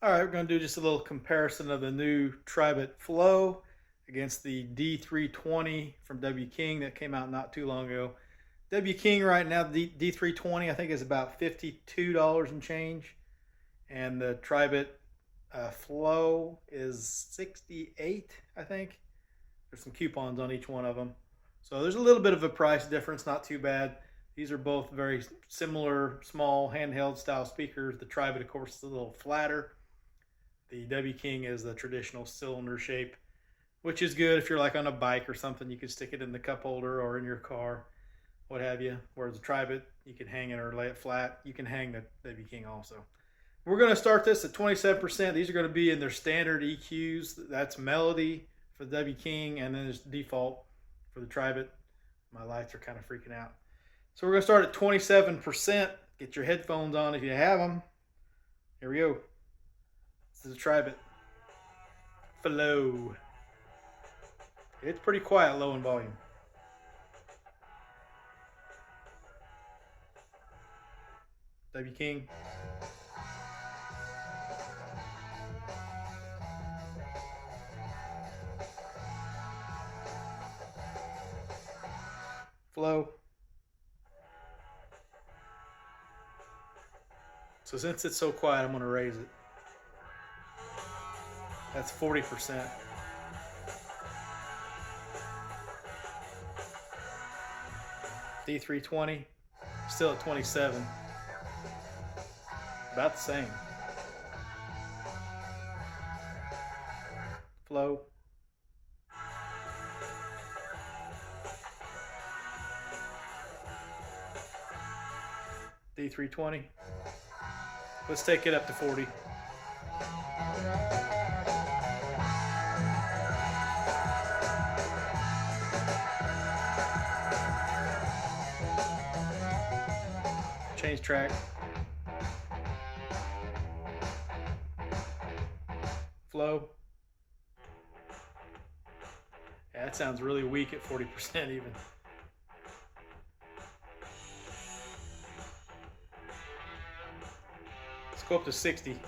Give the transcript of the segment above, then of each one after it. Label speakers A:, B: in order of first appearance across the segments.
A: All right, we're going to do just a little comparison of the new Tribit Flow against the D320 from W King that came out not too long ago. W King right now, the D320, I think is about $52 and change. And the Tribit Flow is 68, I think. There's some coupons on each one of them. So there's a little bit of a price difference, not too bad. These are both very similar, small, handheld style speakers. The Tribit, of course, is a little flatter. The W King is the traditional cylinder shape, which is good if you're like on a bike or something. You can stick it in the cup holder or in your car, what have you. Whereas the Tribit, you can hang it or lay it flat. You can hang the W King also. We're going to start this at 27%. These are going to be in their standard EQs. That's melody for the W King, and then it's default for the Tribit. My lights are kind of freaking out. So we're going to start at 27%. Get your headphones on if you have them. Here we go. This is a Tribit Flow. It's pretty quiet, low in volume. W King. Flow. So since it's so quiet, I'm going to raise it. That's 40%. D320, still at 27. About the same. Flow. D320. Let's take it up to 40. Change track. Flow. Yeah, that sounds really weak at 40% even. Let's go up to 60.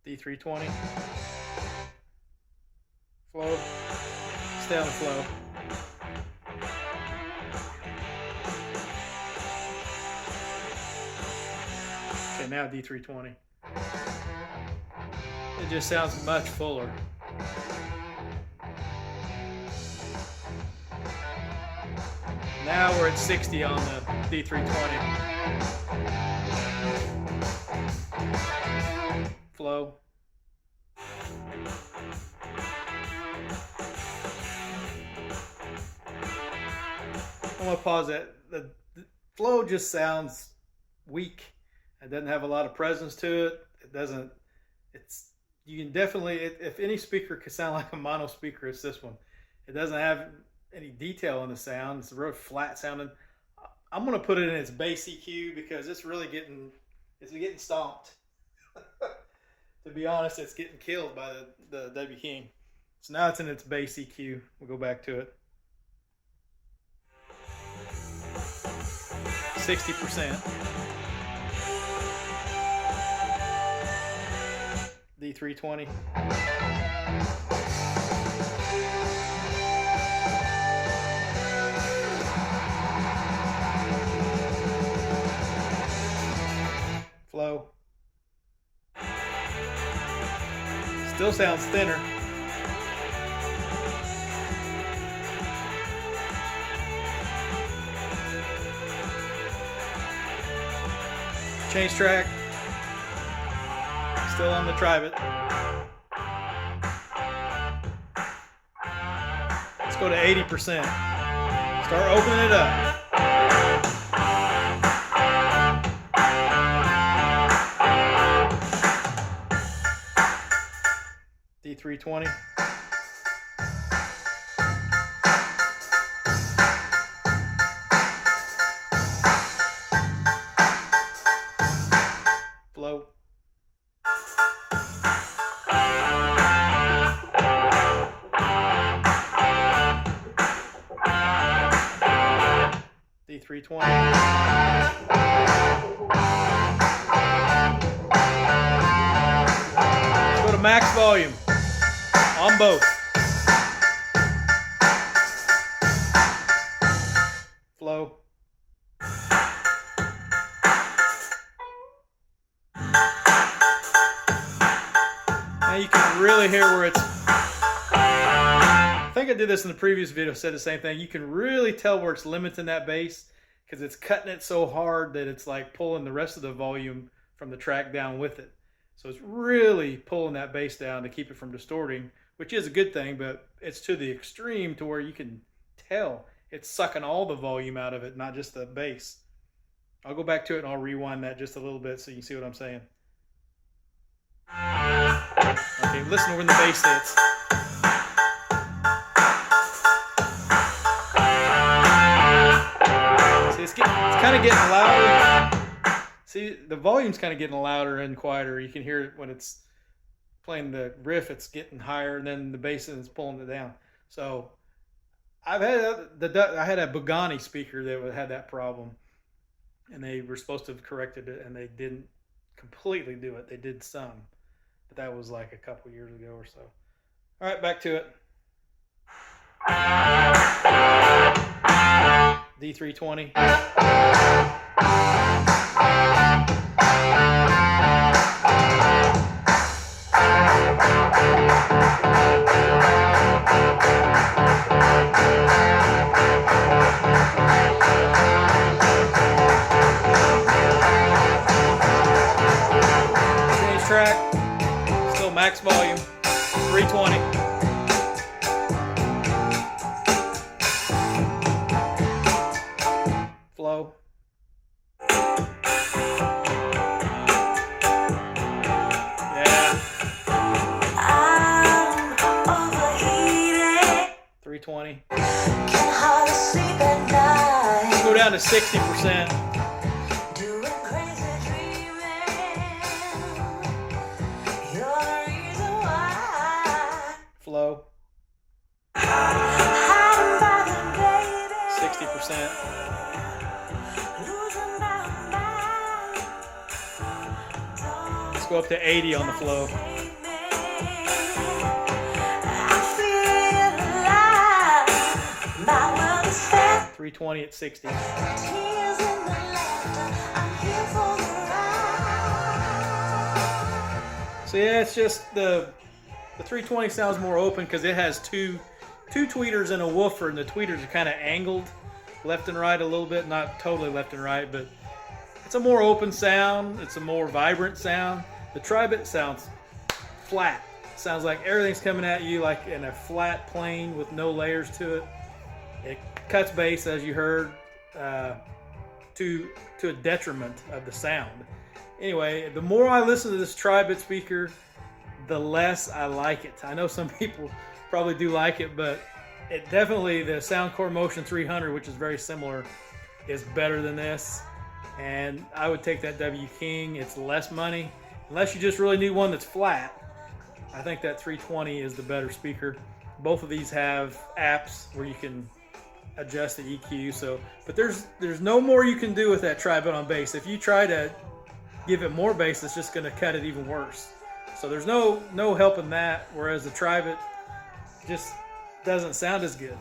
A: D320. Flow. Stay on the flow. Okay, now D320. It just sounds much fuller. Now we're at 60 on the D320. Flow. I'm gonna pause that. The Flow just sounds weak. It doesn't have a lot of presence to it. It doesn't. You can definitely, if any speaker could sound like a mono speaker, it's this one. It doesn't have any detail in the sound. It's real flat sounding. I'm gonna put it in its bass EQ because it's really getting stomped. To be honest, it's getting killed by the W King. So now it's in its bass EQ. We'll go back to it. 60%. D320. Flow. Still sounds thinner. Change track. Still on the Tribit. Let's go to 80%. Start opening it up. D320. Flow. D320. Let's go to max volume on both. Flow. Now you can really hear where it's... I think I did this in the previous video, said the same thing. You can really tell where it's limiting that bass because it's cutting it so hard that it's like pulling the rest of the volume from the track down with it. So it's really pulling that bass down to keep it from distorting, which is a good thing, but it's to the extreme to where you can tell it's sucking all the volume out of it, not just the bass. I'll go back to it and I'll rewind that just a little bit so you can see what I'm saying. Okay, listen to when the bass hits. See, it's kind of getting louder. See, the volume's kind of getting louder and quieter. You can hear it when it's playing the riff, it's getting higher, and then the bass is pulling it down. So I had a Bugani speaker that had that problem, and they were supposed to have corrected it, and they didn't completely do it. They did some, but that was like a couple years ago or so. All right, back to it. D320. Change track, still max volume, 320. Flow. Yeah. 320. Let's go down to 60%. Flow. 60%. Let's go up to 80 on the flow. 320 at 60. So yeah, it's just the 320 sounds more open because it has two tweeters and a woofer, and the tweeters are kind of angled left and right a little bit, not totally left and right, but it's a more open sound. It's a more vibrant sound. The Tribit sounds flat. It sounds like everything's coming at you like in a flat plane with no layers to it. It cuts bass, as you heard, to a detriment of the sound. Anyway, the more I listen to this Tribit speaker, the less I like it. I know some people probably do like it, but it definitely, the Soundcore Motion 300, which is very similar, is better than this. And I would take that W King. It's less money. Unless you just really need one that's flat, I think that 320 is the better speaker. Both of these have apps where you can adjust the EQ. So, but there's no more you can do with that Tribit on bass. If you try to give it more bass, it's just going to cut it even worse. So there's no helping that. Whereas the Tribit just doesn't sound as good.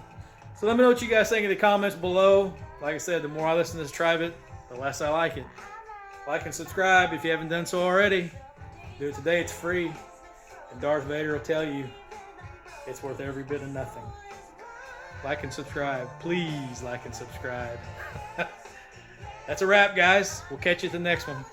A: So let me know what you guys think in the comments below. Like I said, the more I listen to this Tribit, the less I like it. Like and subscribe if you haven't done so already. Do it today, it's free. And Darth Vader will tell you it's worth every bit of nothing. Like and subscribe. Please like and subscribe. That's a wrap, guys. We'll catch you at the next one.